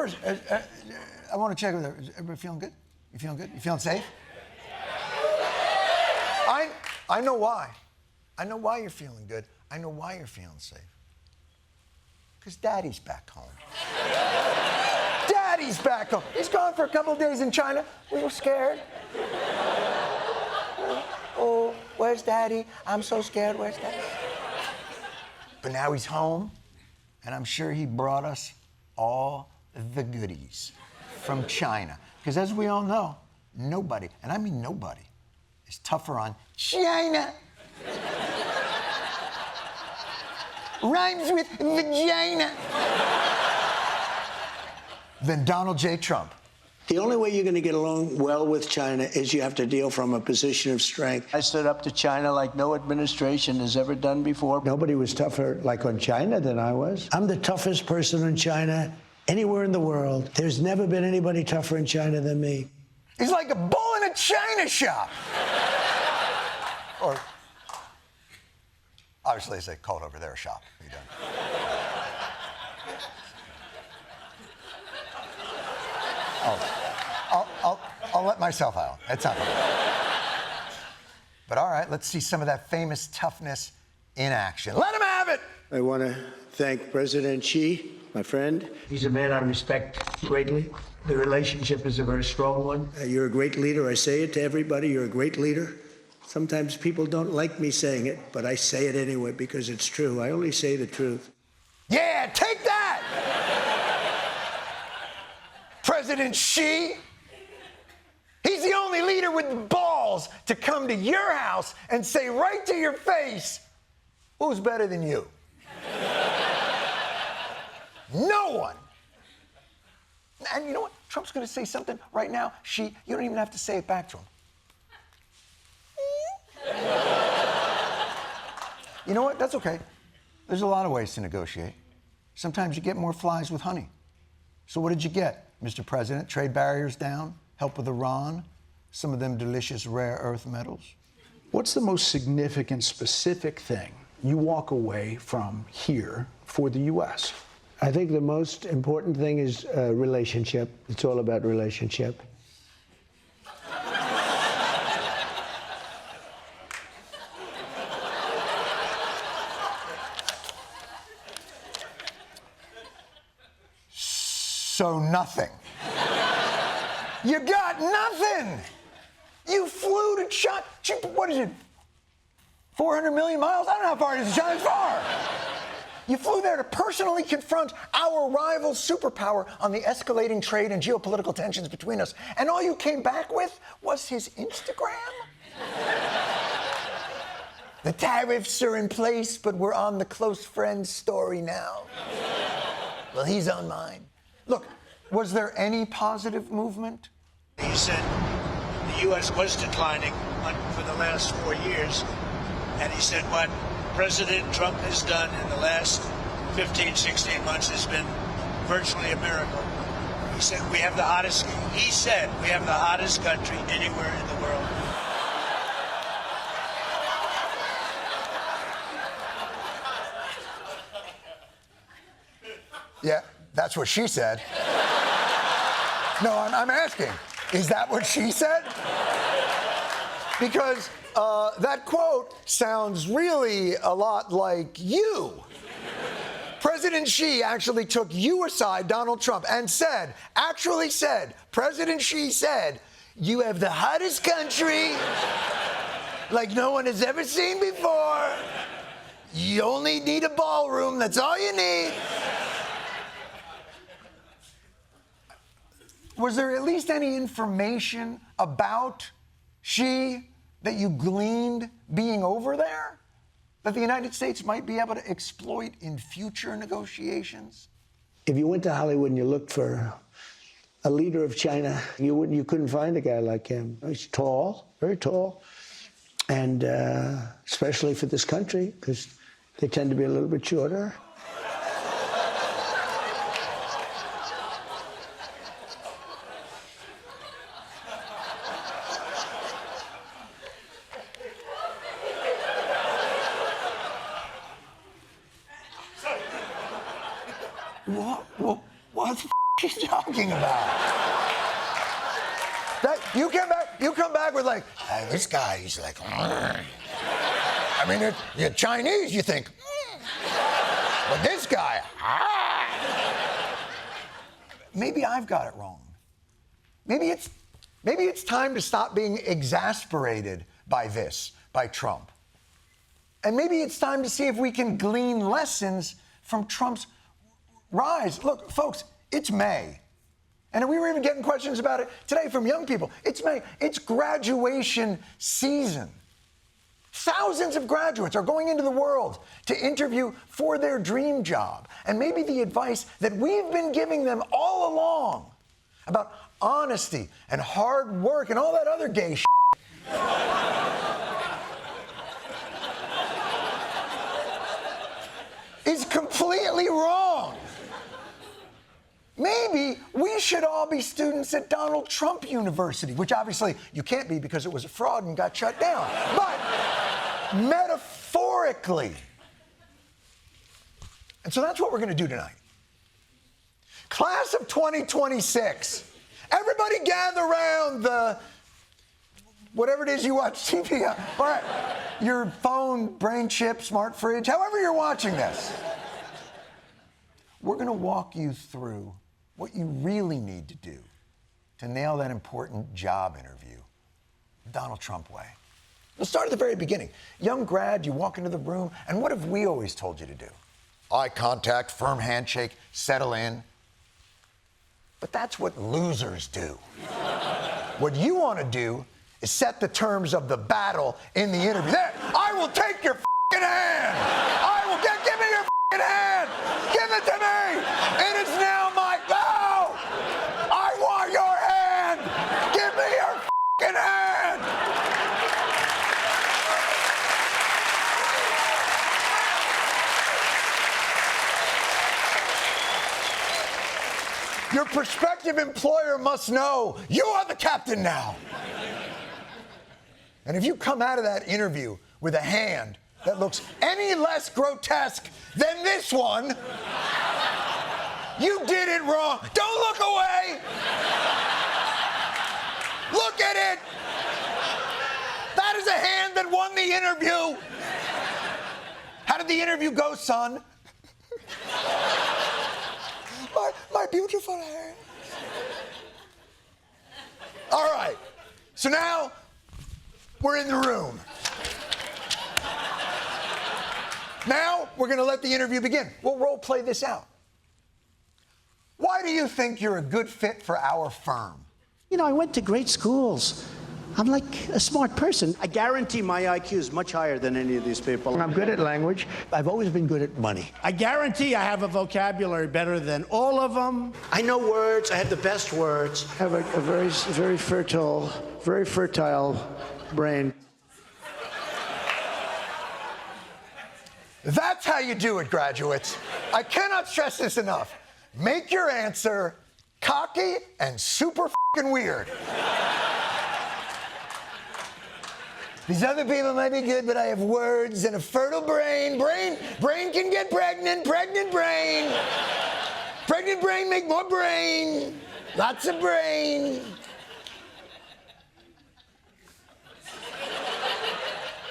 First, I want to check with everybody feeling good? You feeling good? You feeling safe? I know why. I know why you're feeling good. I know why you're feeling safe. Because Daddy's back home. Daddy's back home. He's gone for a couple of days in China. We were scared. Oh, where's Daddy? I'm so scared. Where's Daddy? But now he's home, and I'm sure he brought us all the goodies from China. Because as we all know, nobody, and I mean nobody, is tougher on China. Rhymes with vagina. Than Donald J. Trump. The only way you're going to get along well with China is you have to deal from a position of strength. I stood up to China like no administration has ever done before. Nobody was tougher like on China than I was. I'm the toughest person on China anywhere in the world. There's never been anybody tougher in China than me. He's like a bull in a china shop. Or, obviously, they say, call it over there a shop. You done. I'll let myself out. That's not funny. But all right, let's see some of that famous toughness in action. Let him have it! I want to thank President Xi, my friend. He's a man I respect greatly. The relationship is a very strong one. You're a great leader. I say it to everybody. You're a great leader. Sometimes people don't like me saying it, but I say it anyway because it's true. I only say the truth. Yeah, take that! President Xi. He's the only leader with the balls to come to your house and say right to your face, who's better than you? No one. And you know what? Trump's going to say something right now. You don't even have to say it back to him. You know what? That's okay. There's a lot of ways to negotiate. Sometimes you get more flies with honey. So what did you get, Mr. President? Trade barriers down? Help with Iran? Some of them delicious rare earth metals? What's the most significant, specific thing you walk away from here for the U.S.? I think the most important thing is relationship. It's all about relationship. So nothing. You got nothing. You flew to China. What is it? 400 million miles? I don't know how far it is to China. It's far. You flew there to personally confront our rival superpower on the escalating trade and geopolitical tensions between us. And all you came back with was his Instagram? The tariffs are in place, but we're on the close friends story now. Well, he's on mine. Look, was there any positive movement? He said the U.S. was declining for the last 4 years, and he said what President Trump has done in the last 15, 16 months has been virtually a miracle. He said we have the hottest country anywhere in the world. Yeah, that's what she said. No, I'm asking, is that what she said? Because that quote sounds really a lot like you. President Xi actually took you aside, Donald Trump, and President Xi said, you have the hottest country like no one has ever seen before. You only need a ballroom, that's all you need. Was there at least any information about Xi that you gleaned being over there that the United States might be able to exploit in future negotiations? If you went to Hollywood and you looked for a leader of China, you couldn't find a guy like him. He's tall, very tall, and especially for this country, because they tend to be a little bit shorter. What the f*** is you talking about? You come back with like, hey, this guy, he's like, I mean, you're Chinese, you think, but this guy, Maybe I've got it wrong. Maybe it's time to stop being exasperated by this, by Trump. And maybe it's time to see if we can glean lessons from Trump's rise. Look, folks, it's May. And we were even getting questions about it today from young people. It's May. It's graduation season. Thousands of graduates are going into the world to interview for their dream job. And maybe the advice that we've been giving them all along about honesty and hard work and all that other gay shit is completely wrong. Maybe we should all be students at Donald Trump University, which obviously you can't be because it was a fraud and got shut down. But metaphorically. And so that's what we're going to do tonight. Class of 2026. Everybody gather around the, whatever it is you watch TV on. All right, your phone, brain chip, smart fridge, however you're watching this. We're going to walk you through what you really need to do to nail that important job interview the Donald Trump way. We'll start at the very beginning. Young grad, you walk into the room, and what have we always told you to do? Eye contact, firm handshake, settle in. But that's what losers do. What you want to do is set the terms of the battle in the interview. There, I will take your f***ing hand. Give me your f***ing hand. Give it to me. It is now my go. I want your hand. Give me your f***ing hand. Your prospective employer must know you are the captain now. And if you come out of that interview with a hand that looks any less grotesque than this one, you did it wrong. Don't look away. Look at it. That is a hand that won the interview. How did the interview go, son? My beautiful hand. All right. So now we're in the room. Now we're going to let the interview begin. We'll role play this out. Why do you think you're a good fit for our firm? You know, I went to great schools. I'm like a smart person. I guarantee my IQ is much higher than any of these people. I'm good at language. I've always been good at money. I guarantee I have a vocabulary better than all of them. I know words. I have the best words. I have a very fertile brain. That's how you do it, graduates. I cannot stress this enough. Make your answer cocky and super f***ing weird. These other people might be good, but I have words and a fertile brain. Brain can get pregnant. Pregnant brain. Pregnant brain make more brain. Lots of brain.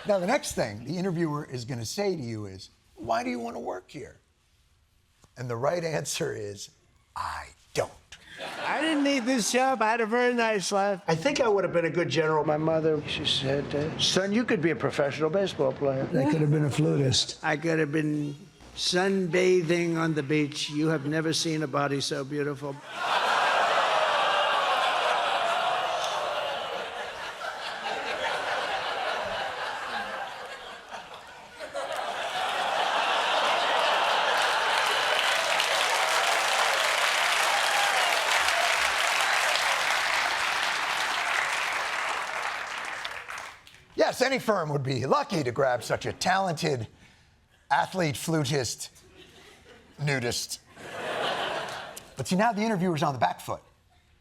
Now, the next thing the interviewer is going to say to you is, why do you want to work here? And the right answer is, I don't. I didn't need this job. I had a very nice life. I think I would have been a good general. My mother, she said, son, you could be a professional baseball player. I could have been a flutist. I could have been sunbathing on the beach. You have never seen a body so beautiful. Yes, any firm would be lucky to grab such a talented athlete, flutist, nudist. But see, now the interviewer's on the back foot.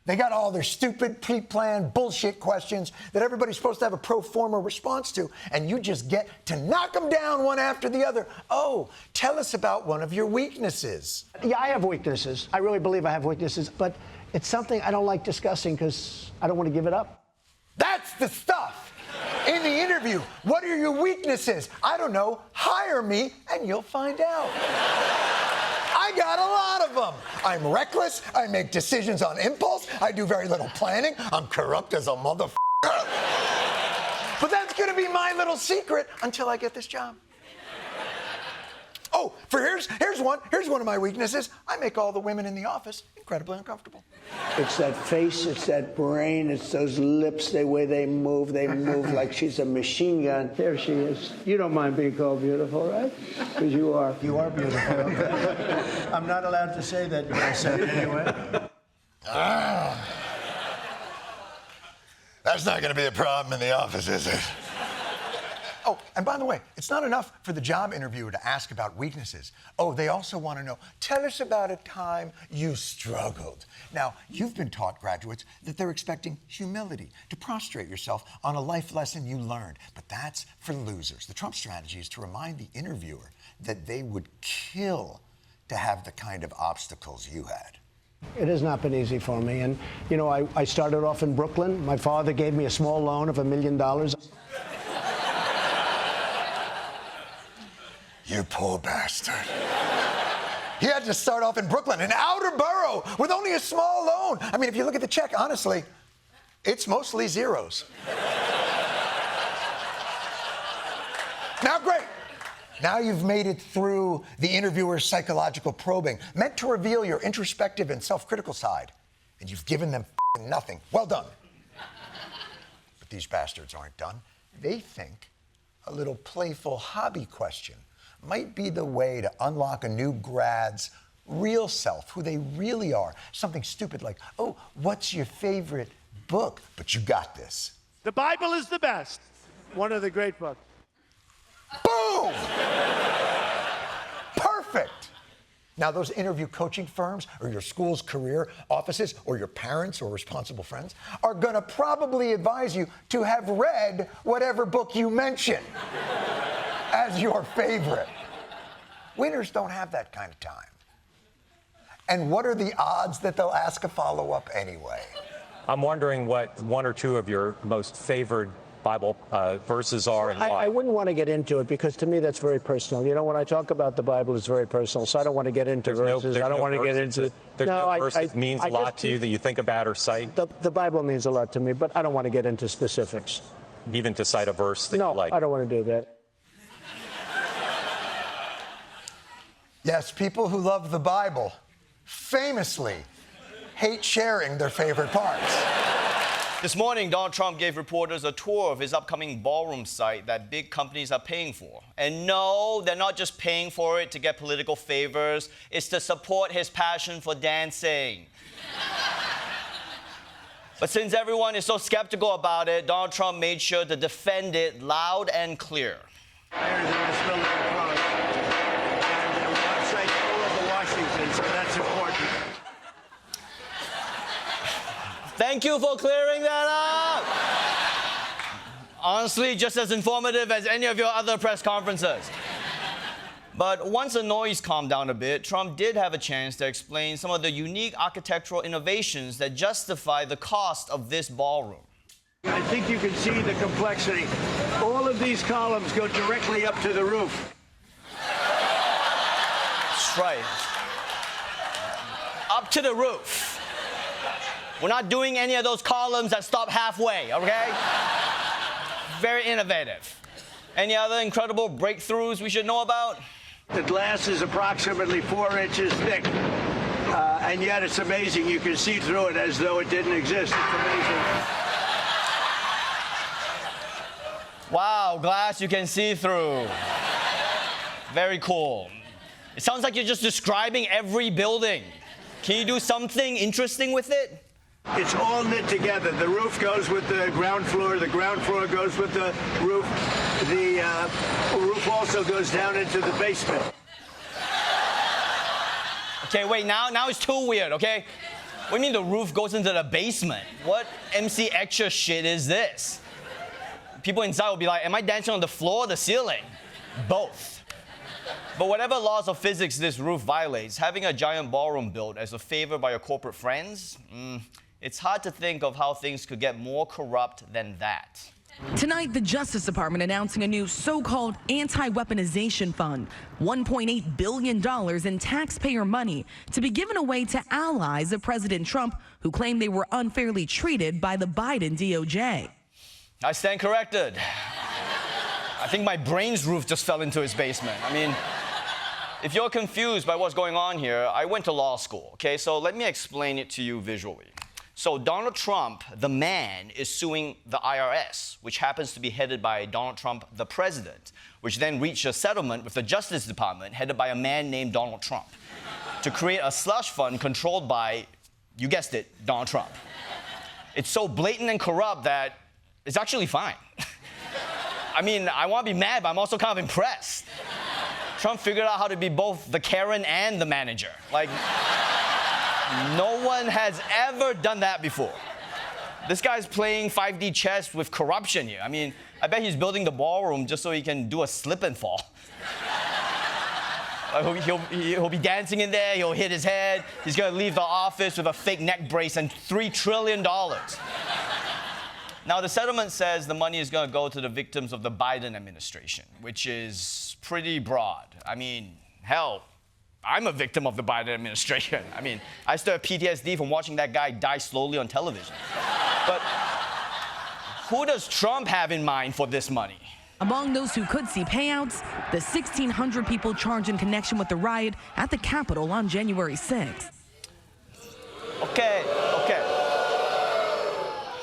They got all their stupid, pre-planned bullshit questions that everybody's supposed to have a pro forma response to, and you just get to knock them down one after the other. Oh, tell us about one of your weaknesses. Yeah, I have weaknesses. I really believe I have weaknesses, but it's something I don't like discussing because I don't want to give it up. That's the stuff. In the interview, what are your weaknesses? I don't know. Hire me, and you'll find out. I got a lot of them. I'm reckless. I make decisions on impulse. I do very little planning. I'm corrupt as a motherfucker. But that's going to be my little secret until I get this job. Oh, here's one. Here's one of my weaknesses. I make all the women in the office incredibly uncomfortable. It's that face, it's that brain, it's those lips, the way they move like she's a machine gun. There she is. You don't mind being called beautiful, right? Because you are. You are beautiful. Okay. I'm not allowed to say that, but I said it anyway. That's not going to be a problem in the office, is it? Oh, and by the way, it's not enough for the job interviewer to ask about weaknesses. Oh, they also want to know, tell us about a time you struggled. Now, you've been taught, graduates, that they're expecting humility, to prostrate yourself on a life lesson you learned. But that's for losers. The Trump strategy is to remind the interviewer that they would kill to have the kind of obstacles you had. It has not been easy for me. And, you know, I started off in Brooklyn. My father gave me a small loan of $1 million. You poor bastard. He had to start off in Brooklyn, an outer borough, with only a small loan. I mean, if you look at the check, honestly, it's mostly zeros. Now, great. Now you've made it through the interviewer's psychological probing, meant to reveal your introspective and self-critical side, and you've given them nothing. Well done. But these bastards aren't done. They think a little playful hobby question might be the way to unlock a new grad's real self, who they really are. Something stupid like, oh, what's your favorite book? But you got this. The Bible is the best. One of the great books. Boom! Perfect. Now, those interview coaching firms or your school's career offices or your parents or responsible friends are going to probably advise you to have read whatever book you mention as your favorite. Winners don't have that kind of time. And what are the odds that they'll ask a follow-up anyway? I'm wondering what one or two of your most favored Bible verses are and why. I wouldn't want to get into it because to me that's very personal. You know, when I talk about the Bible, it's very personal, so I don't want to get into verses. I don't want to get into... There's no verses means a lot to you that you think about or cite? The Bible means a lot to me, but I don't want to get into specifics. Even to cite a verse that you like? No, I don't want to do that. Yes, people who love the Bible famously hate sharing their favorite parts. This morning, Donald Trump gave reporters a tour of his upcoming ballroom site that big companies are paying for. And no, they're not just paying for it to get political favors. It's to support his passion for dancing. But since everyone is so skeptical about it, Donald Trump made sure to defend it loud and clear. Thank you for clearing that up. Honestly, just as informative as any of your other press conferences. But once the noise calmed down a bit, Trump did have a chance to explain some of the unique architectural innovations that justify the cost of this ballroom. I think you can see the complexity. All of these columns go directly up to the roof. That's right. Up to the roof. We're not doing any of those columns that stop halfway, okay? Very innovative. Any other incredible breakthroughs we should know about? The glass is approximately 4 inches thick, and yet it's amazing. You can see through it as though it didn't exist. It's amazing. Wow, glass you can see through. Very cool. It sounds like you're just describing every building. Can you do something interesting with it? It's all knit together. The roof goes with the ground floor goes with the roof. The roof also goes down into the basement. Okay, wait, now it's too weird, okay? What do you mean the roof goes into the basement? What MC Extra shit is this? People inside will be like, am I dancing on the floor or the ceiling? Both. But whatever laws of physics this roof violates, having a giant ballroom built as a favor by your corporate friends, it's hard to think of how things could get more corrupt than that. Tonight, the Justice Department announcing a new so-called anti-weaponization fund, $1.8 billion in taxpayer money to be given away to allies of President Trump who claim they were unfairly treated by the Biden DOJ. I stand corrected. I think my brain's roof just fell into his basement. I mean, if you're confused by what's going on here, I went to law school, okay? So let me explain it to you visually. So Donald Trump, the man, is suing the IRS, which happens to be headed by Donald Trump, the president, which then reached a settlement with the Justice Department, headed by a man named Donald Trump, to create a slush fund controlled by, you guessed it, Donald Trump. It's so blatant and corrupt that it's actually fine. I mean, I want to be mad, but I'm also kind of impressed. Trump figured out how to be both the Karen and the manager. Like, no one has ever done that before. This guy's playing 5D chess with corruption here. I mean, I bet he's building the ballroom just so he can do a slip and fall. He'll be dancing in there, he'll hit his head, he's gonna leave the office with a fake neck brace and $3 trillion. Now, the settlement says the money is gonna go to the victims of the Biden administration, which is pretty broad. I mean, hell, I'm a victim of the Biden administration. I mean, I still have PTSD from watching that guy die slowly on television. But who does Trump have in mind for this money? Among those who could see payouts, the 1,600 people charged in connection with the riot at the Capitol on January 6th. Okay.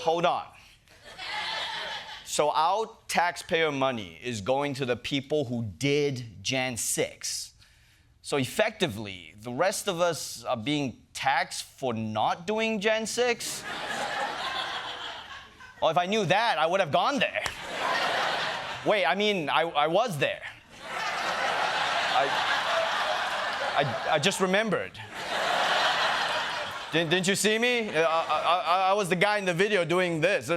Hold on. So our taxpayer money is going to the people who did Jan 6. So effectively, the rest of us are being taxed for not doing Jan 6? Well, if I knew that, I would have gone there. Wait, I mean, I was there. I just remembered. Didn't you see me? I was the guy in the video doing this. The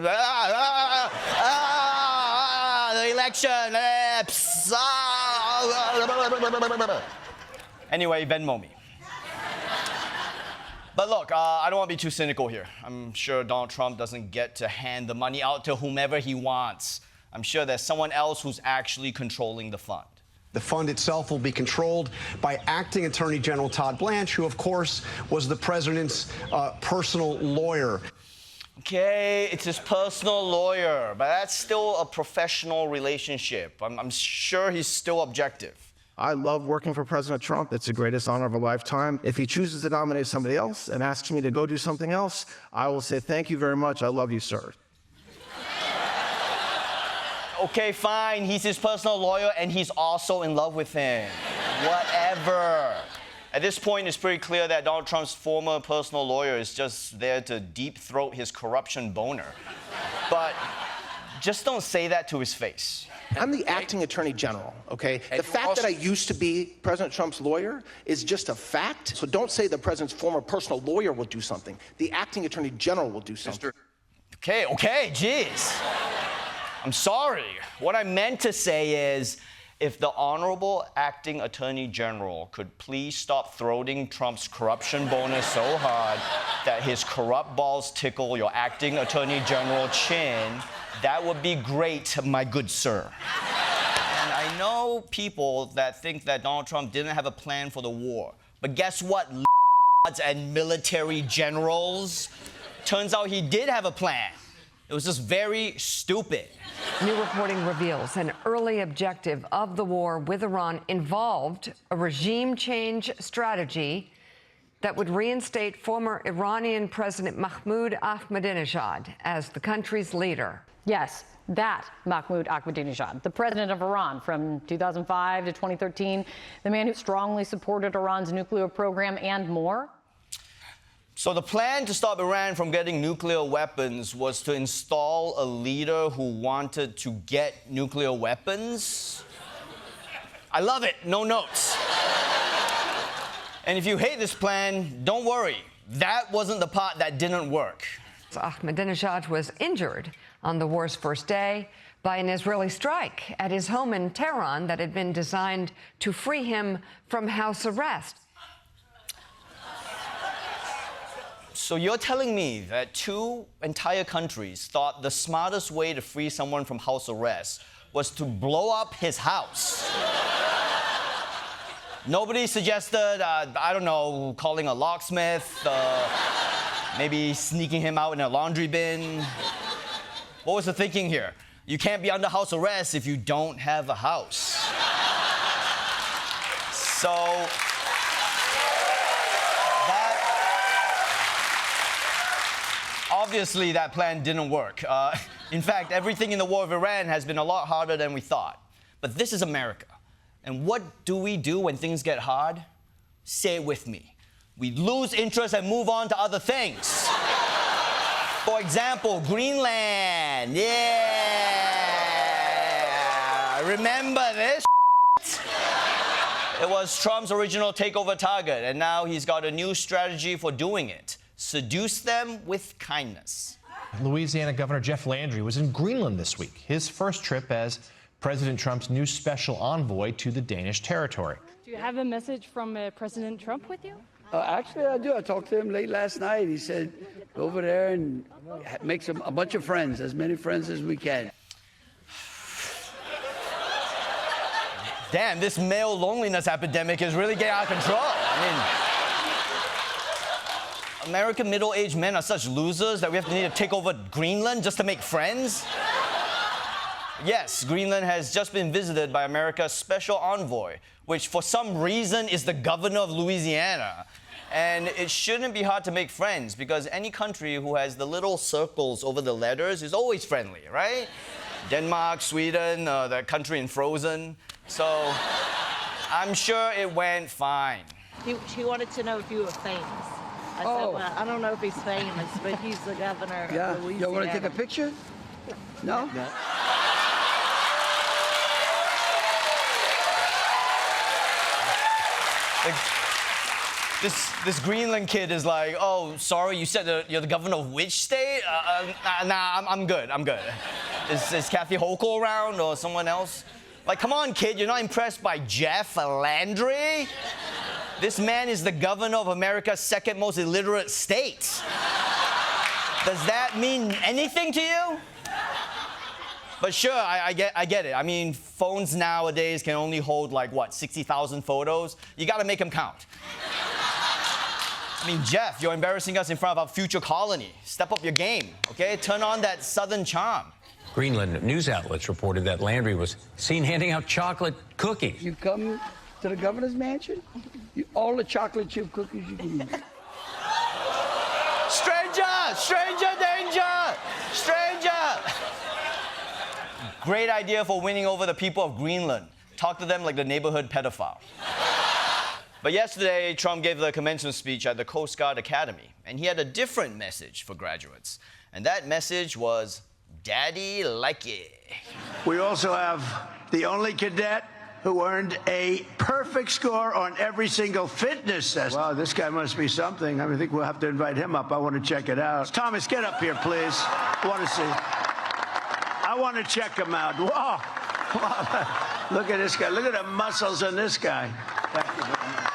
election. Anyway, Venmo me. But look, I don't want to be too cynical here. I'm sure Donald Trump doesn't get to hand the money out to whomever he wants. I'm sure there's someone else who's actually controlling the fund. The fund itself will be controlled by Acting Attorney General Todd Blanche, who, of course, was the president's personal lawyer. Okay, it's his personal lawyer, but that's still a professional relationship. I'm sure he's still objective. I love working for President Trump. It's the greatest honor of a lifetime. If he chooses to nominate somebody else and asks me to go do something else, I will say, thank you very much. I love you, sir. Okay, fine. He's his personal lawyer, and he's also in love with him. Whatever. At this point, it's pretty clear that Donald Trump's former personal lawyer is just there to deep-throat his corruption boner. But just don't say that to his face. I'm the acting attorney general, okay? The fact that I used to be President Trump's lawyer is just a fact. So don't say the president's former personal lawyer will do something. The acting attorney general will do something. Okay, geez. I'm sorry. What I meant to say is, if the honorable acting attorney general could please stop throating Trump's corruption bonus so hard that his corrupt balls tickle your acting attorney general chin, that would be great, my good sir. And I know people that think that Donald Trump didn't have a plan for the war. But guess what, and military generals? Turns out he did have a plan. It was just very stupid. New reporting reveals an early objective of the war with Iran involved a regime change strategy that would reinstate former Iranian President Mahmoud Ahmadinejad as the country's leader. Yes, that Mahmoud Ahmadinejad, the president of Iran from 2005 to 2013, the man who strongly supported Iran's nuclear program and more. So the plan to stop Iran from getting nuclear weapons was to install a leader who wanted to get nuclear weapons? I love it. No notes. And if you hate this plan, don't worry. that wasn't the part that didn't work. Ahmadinejad was injured on the war's first day by an Israeli strike at his home in Tehran that had been designed to free him from house arrest. So you're telling me that two entire countries thought the smartest way to free someone from house arrest was to blow up his house? Nobody suggested, I don't know, calling a locksmith, maybe sneaking him out in a laundry bin. What was the thinking here? You can't be under house arrest if you don't have a house. So obviously, that plan didn't work. In fact, everything in the war of Iran has been a lot harder than we thought. But this is America. And what do we do when things get hard? Say it with me. We lose interest and move on to other things. For example, Greenland. Yeah! Remember this? It was Trump's original takeover target, and now he's got a new strategy for doing it. Seduce them with kindness. Louisiana Governor Jeff Landry was in Greenland this week, his first trip as President Trump's new special envoy to the Danish territory. Do you have a message from President Trump with you? Actually, I do. I talked to him late last night. He said, go over there and make a bunch of friends, as many friends as we can. Damn, this male loneliness epidemic is really getting out of control. I mean, American middle-aged men are such losers that we have to need to take over Greenland just to make friends? Yes, Greenland has just been visited by America's special envoy, which for some reason is the governor of Louisiana. And it shouldn't be hard to make friends because any country who has the little circles over the letters is always friendly, right? Denmark, Sweden, that country in Frozen. So I'm sure it went fine. She wanted to know if you were famous. I said, well, I don't know if he's famous, but he's the governor of Louisiana. You want to take a picture? No? No. This Greenland kid is like, oh, sorry, you said you're the governor of which state? Nah, I'm good. Is Kathy Hochul around or someone else? Like, come on, kid, you're not impressed by Jeff Landry? This man is the governor of America's second most illiterate state. Does that mean anything to you? But sure, I get it. I mean, phones nowadays can only hold, like, what, 60,000 photos? You gotta make them count. I mean, Jeff, you're embarrassing us in front of our future colony. Step up your game, okay? Turn on that southern charm. Greenland news outlets reported that Landry was seen handing out chocolate cookies. You come to the governor's mansion, all the chocolate chip cookies you can eat. Stranger! Stranger danger! Stranger! Great idea for winning over the people of Greenland. Talk to them like the neighborhood pedophile. But yesterday, Trump gave the commencement speech at the Coast Guard Academy, and he had a different message for graduates. And that message was, Daddy like it. We also have the only cadet who earned a perfect score on every single fitness test. Wow, this guy must be something. I think we'll have to invite him up. I want to check it out. Thomas, get up here, please. I want to see. I want to check him out. Whoa. Look at this guy. Look at the muscles in this guy. Thank you very much.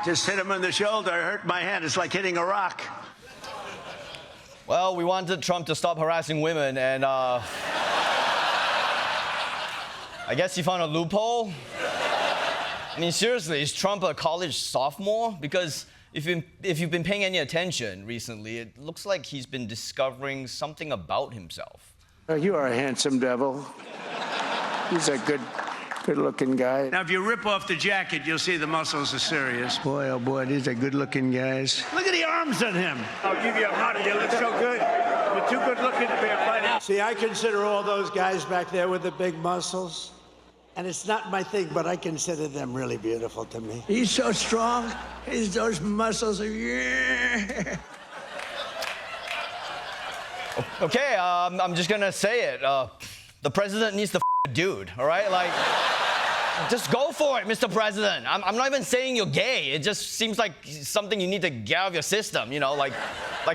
Just hit him in the shoulder. I hurt my hand. It's like hitting a rock. Well, we wanted Trump to stop harassing women, and I guess he found a loophole. I mean, seriously, is Trump a college sophomore? Because if you've been paying any attention recently, it looks like he's been discovering something about himself. You are a handsome devil. He's a good-looking guy. Now, if you rip off the jacket, you'll see the muscles are serious. Boy, oh boy, these are good-looking guys. Look at the arms on him. I'll give you a hug. You look so good. You're too good-looking to be a fighter. See, I consider all those guys back there with the big muscles, and it's not my thing, but I consider them really beautiful to me. He's so strong. Those muscles are... Yeah. Okay, I'm just gonna say it. The president needs to f a dude, all right? Like, Just go for it, Mr. President. I'm not even saying you're gay. It just seems like something you need to get out of your system, you know, like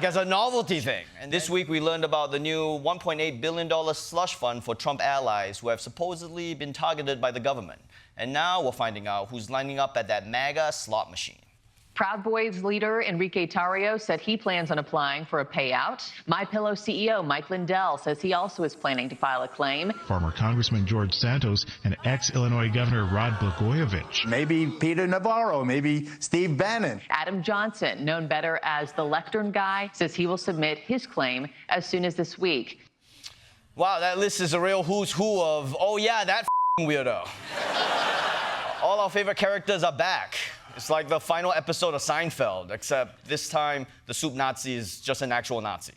as a novelty thing. And this week we learned about the new $1.8 billion slush fund for Trump allies who have supposedly been targeted by the government. And now we're finding out who's lining up at that MAGA slot machine. Proud Boys leader Enrique Tarrio said he plans on applying for a payout. MyPillow CEO Mike Lindell says he also is planning to file a claim. Former Congressman George Santos and ex-Illinois Governor Rhod Blagojevich. Maybe Peter Navarro, maybe Steve Bannon. Adam Johnson, known better as the Lectern Guy, says he will submit his claim as soon as this week. Wow, that list is a real who's who of, oh yeah, that weirdo. All our favorite characters are back. It's like the final episode of Seinfeld, except this time the soup Nazi is just an actual Nazi.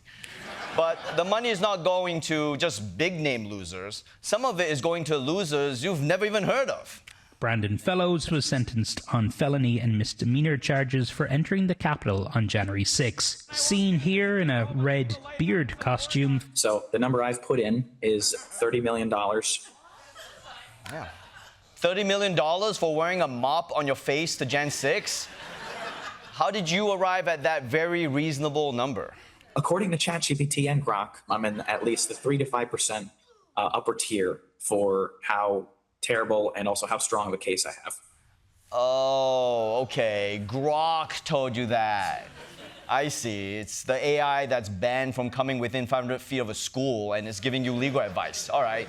But the money is not going to just big-name losers. Some of it is going to losers you've never even heard of. Brandon Fellows was sentenced on felony and misdemeanor charges for entering the Capitol on January 6. Seen here in a red beard costume. So the number I've put in is $30 million. Yeah. $30 million for wearing a mop on your face to Jan 6? How did you arrive at that very reasonable number? According to ChatGPT and Grok, I'm in at least the 3 to 5% upper tier for how terrible and also how strong of a case I have. Oh, okay. Grok told you that. I see. It's the AI that's banned from coming within 500 feet of a school and is giving you legal advice. All right.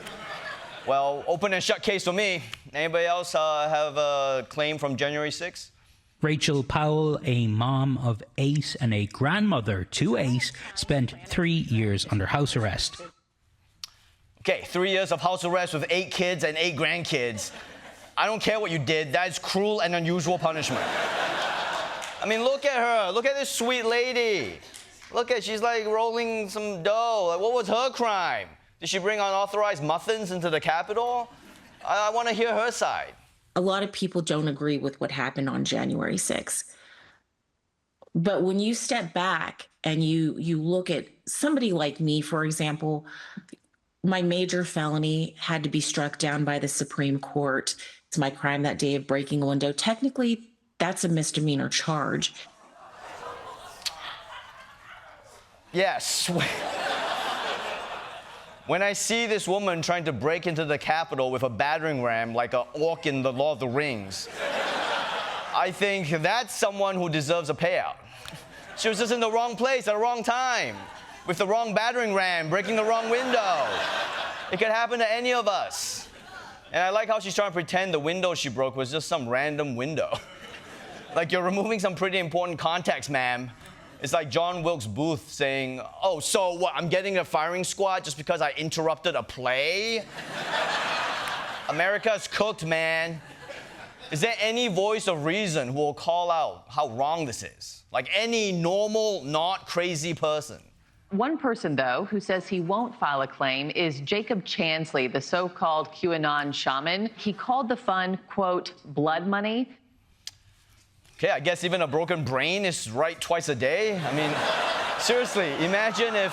Well, open and shut case for me. Anybody else have a claim from January 6th? Rachel Powell, a mom of 8 and a grandmother to 8, spent 3 years under house arrest. Okay, 3 years of house arrest with 8 kids and 8 grandkids. I don't care what you did. That's cruel and unusual punishment. I mean, look at her. Look at this sweet lady. Look at, she's like rolling some dough. Like, what was her crime? Did she bring unauthorized muffins into the Capitol? I want to hear her side. A lot of people don't agree with what happened on January 6th. But when you step back and you look at somebody like me, for example, my major felony had to be struck down by the Supreme Court. It's my crime that day of breaking a window. Technically, that's a misdemeanor charge. Yes. When I see this woman trying to break into the Capitol with a battering ram like an orc in the Lord of the Rings, I think that's someone who deserves a payout. She was just in the wrong place at the wrong time, with the wrong battering ram, breaking the wrong window. It could happen to any of us. And I like how she's trying to pretend the window she broke was just some random window. Like, you're removing some pretty important context, ma'am. It's like John Wilkes Booth saying, oh, so what, I'm getting a firing squad just because I interrupted a play? America's cooked, man. Is there any voice of reason who will call out how wrong this is? Like any normal, not crazy person. One person, though, who says he won't file a claim is Jacob Chansley, the so-called QAnon shaman. He called the fund, quote, blood money. Okay, I guess even a broken brain is right twice a day. I mean, seriously, imagine if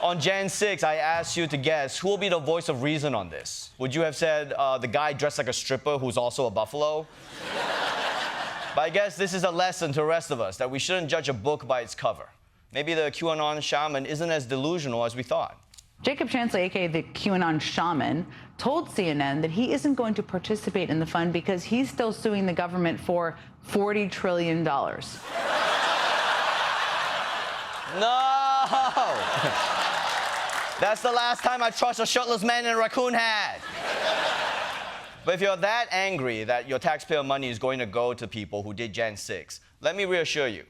on Jan 6 I asked you to guess who will be the voice of reason on this. Would you have said the guy dressed like a stripper who's also a buffalo? But I guess this is a lesson to the rest of us that we shouldn't judge a book by its cover. Maybe the QAnon shaman isn't as delusional as we thought. Jacob Chansley, a.k.a. the QAnon shaman, told CNN that he isn't going to participate in the fund because he's still suing the government for $40 trillion. No! That's the last time I trust a shirtless man in a raccoon hat. But if you're that angry that your taxpayer money is going to go to people who did Jan 6, let me reassure you,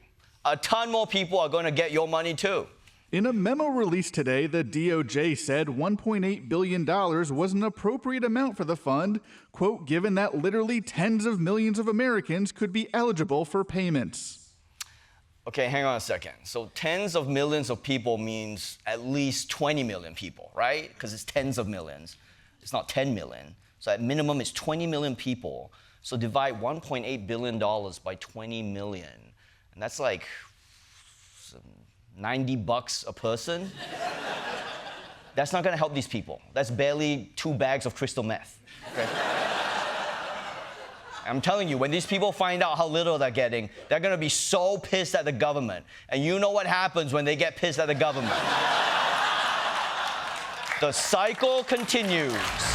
a ton more people are going to get your money too. In a memo released today, the DOJ said $1.8 billion was an appropriate amount for the fund, quote, given that literally tens of millions of Americans could be eligible for payments. Okay, hang on a second. So tens of millions of people means at least 20 million people, right? Because it's tens of millions. It's not 10 million. So at minimum, it's 20 million people. So divide $1.8 billion by 20 million. And that's like $90 a person. That's not gonna help these people. That's barely 2 bags of crystal meth. Okay? I'm telling you, when these people find out how little they're getting, they're going to be so pissed at the government. And you know what happens when they get pissed at the government. The cycle continues.